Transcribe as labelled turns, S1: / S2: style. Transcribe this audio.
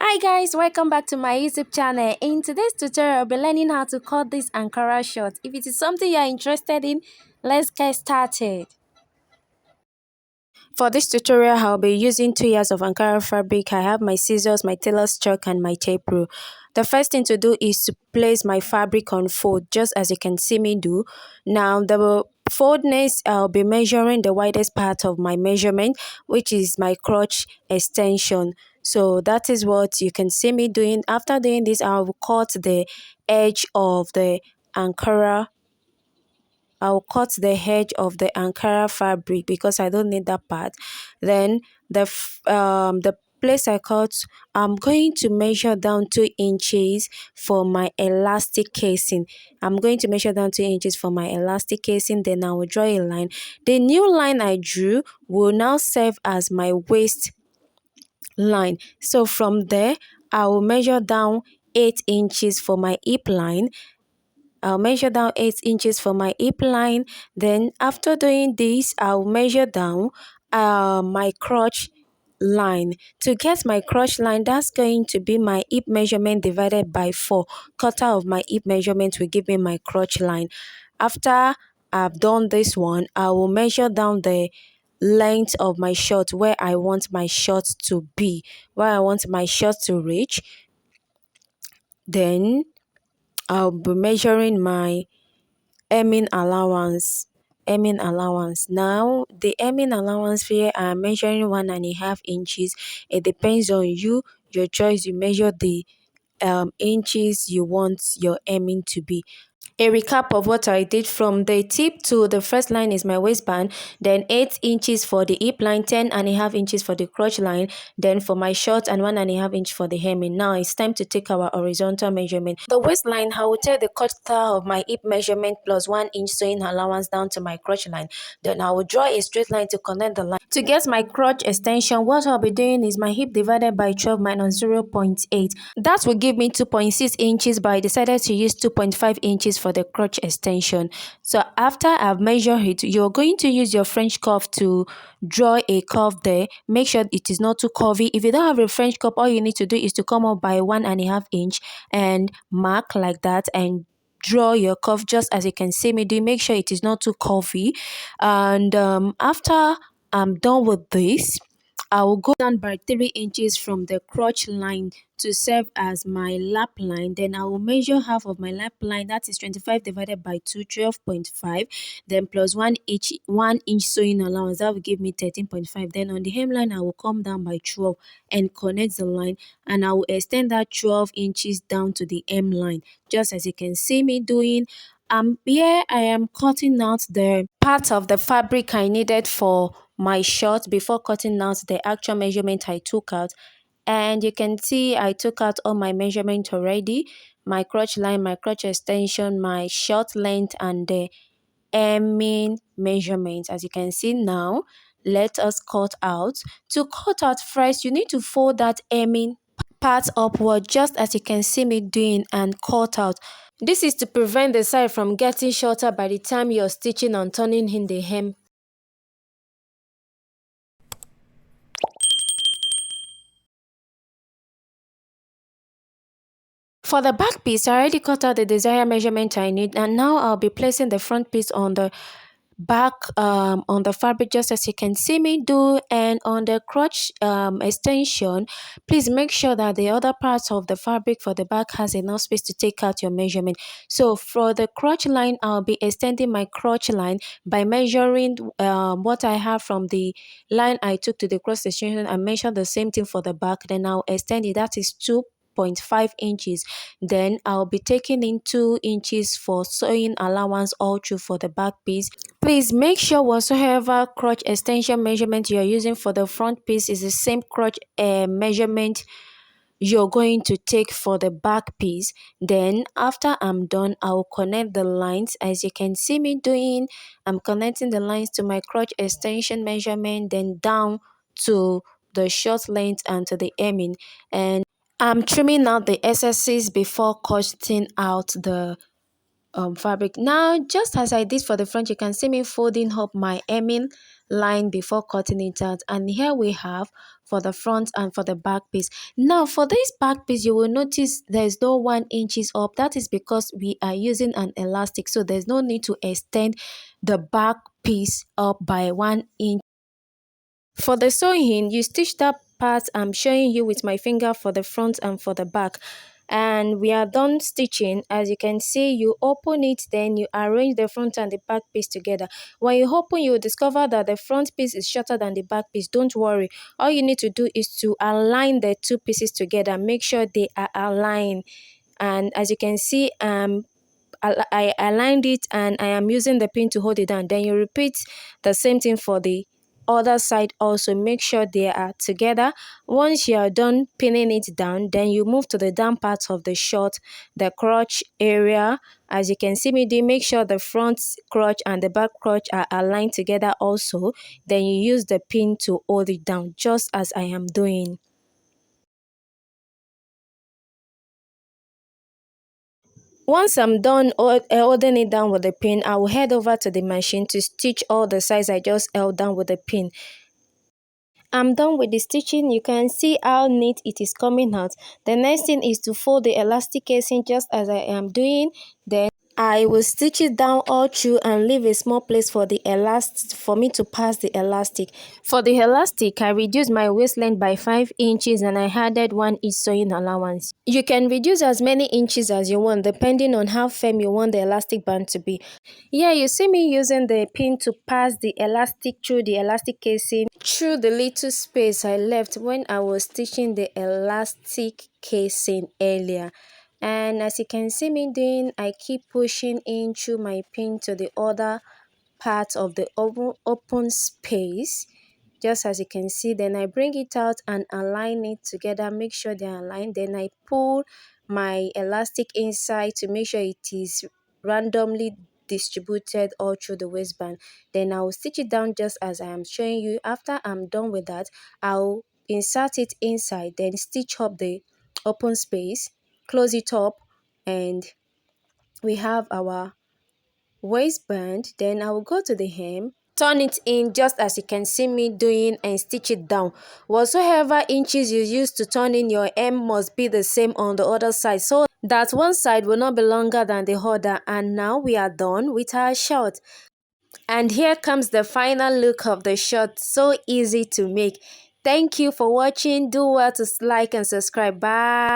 S1: Hi guys, welcome back to my YouTube channel. In today's tutorial, I'll be learning how to cut this Ankara short. If it is something you are interested in, let's get started. For this tutorial, I'll be using 2 yards of Ankara fabric. I have my scissors, my tailor's chalk and my tape rule. The first thing to do is to place my fabric on fold, just as you can see me do. Now, the foldness, I'll be measuring the widest part of my measurement, which is my crotch extension. So that is what you can see me doing. After doing this, I'll cut the edge of the Ankara. I'll cut the edge of the Ankara fabric because I don't need that part. Then the place I cut, I'm going to measure down 2 inches for my elastic casing. I'm going to measure down 2 inches for my elastic casing. Then I will draw a line. The new line I drew will now serve as my waist line. So from there, I will measure down 8 inches for my hip line. I'll measure down 8 inches for my hip line. Then after doing this, I'll measure down my crotch line. To get my crotch line, that's going to be my hip measurement divided by 4. Quarter of my hip measurement will give me my crotch line. After I've done this one, I will measure down the length of my short, where I want my short to be, where I want my short to reach. Then I'll be measuring my hemming allowance. Now the hemming allowance here, I'm measuring 1.5 inches. It depends on you, your choice. You measure the inches you want your hemming to be. A recap of what I did: from the tip to the first line is my waistband, then 8 inches for the hip line, 10.5 inches for the crotch line, then for my short and 1.5 inch for the hemming. Now it's time to take our horizontal measurement. The waistline, I will take the quarter of my hip measurement plus 1 inch sewing allowance down to my crotch line. Then I will draw a straight line to connect the line. To get my crotch extension, what I'll be doing is my hip divided by 12 minus 0.8. That will give me 2.6 inches, but I decided to use 2.5 inches for the crotch extension. So after I've measured it, you're going to use your French curve to draw a curve there. Make sure it is not too curvy. If you don't have a French curve, all you need to do is to come up by 1.5 inch and mark like that and draw your curve just as you can see me do. Make sure it is not too curvy. And after I'm done with this, I will go down by 3 inches from the crotch line to serve as my lap line. Then I will measure half of my lap line, that is 25 divided by 2, 12.5. Then plus 1 inch sewing allowance, that will give me 13.5. Then on the hemline, I will come down by 12 and connect the line, and I will extend that 12 inches down to the hem line, just as you can see me doing. Here I am cutting out the part of the fabric I needed for my short before cutting out the actual measurement I took out. And you can see I took out all my measurement already: my crotch line, my crotch extension, my short length, and the hemming measurement. As you can see now, let us cut out. To cut out, first you need to fold that hemming part upward, just as you can see me doing, and cut out. This is to prevent the side from getting shorter by the time you're stitching and turning in the hem. For the back piece, I already cut out the desired measurement I need, and now I'll be placing the front piece on the back, on the fabric, just as you can see me do. And on the crotch extension, please make sure that the other parts of the fabric for the back has enough space to take out your measurement. So for the crotch line, I'll be extending my crotch line by measuring what I have from the line I took to the cross extension. I measure the same thing for the back, then I'll extend it, that is 2.5 inches. Then I'll be taking in 2 inches for sewing allowance all through for the back piece. Please make sure whatsoever crotch extension measurement you're using for the front piece is the same crotch measurement you're going to take for the back piece. Then after I'm done, I'll connect the lines. As you can see me doing, I'm connecting the lines to my crotch extension measurement, then down to the short length and to the hemming. And I'm trimming out the excesses before cutting out the fabric. Now, just as I did for the front, you can see me folding up my hemming line before cutting it out. And here we have for the front and for the back piece. Now for this back piece, you will notice there's no 1 inches up. That is because we are using an elastic, so there's no need to extend the back piece up by 1 inch. For the sewing, you stitch that part I'm showing you with my finger for the front and for the back. And we are done stitching. As you can see, you open it, then you arrange the front and the back piece together. When you open, you will discover that the front piece is shorter than the back piece. Don't worry. All you need to do is to align the two pieces together. Make sure they are aligned. And as you can see, I aligned it and I am using the pin to hold it down. Then you repeat the same thing for the other side also. Make sure they are together. Once you are done pinning it down, then you move to the down part of the short, the crotch area. As you can see me do, make sure the front crotch and the back crotch are aligned together also. Then you use the pin to hold it down, just as I am doing. Once I'm done holding it down with the pin, I will head over to the machine to stitch all the sides I just held down with the pin. I'm done with the stitching. You can see how neat it is coming out. The next thing is to fold the elastic casing just as I am doing. Then I will stitch it down all through and leave a small place for the elastic for me to pass the elastic. For the elastic, I reduced my waist length by 5 inches and I added 1 inch sewing allowance. You can reduce as many inches as you want depending on how firm you want the elastic band to be. Yeah, you see me using the pin to pass the elastic through the elastic casing through the little space I left when I was stitching the elastic casing earlier. And as you can see me doing, I keep pushing in through my pin to the other part of the open space, just as you can see. Then I bring it out and align it together, make sure they're aligned. Then I pull my elastic inside to make sure it is randomly distributed all through the waistband. Then I'll stitch it down just as I am showing you. After I'm done with that, I'll insert it inside, then stitch up the open space, close it up, and we have our waistband. Then I will go to the hem, turn it in just as you can see me doing, and stitch it down. Whatsoever inches you use to turn in your hem must be the same on the other side, so that one side will not be longer than the other. And now we are done with our short. And here comes the final look of the short. So easy to make. Thank you for watching. Do well to like and subscribe. Bye.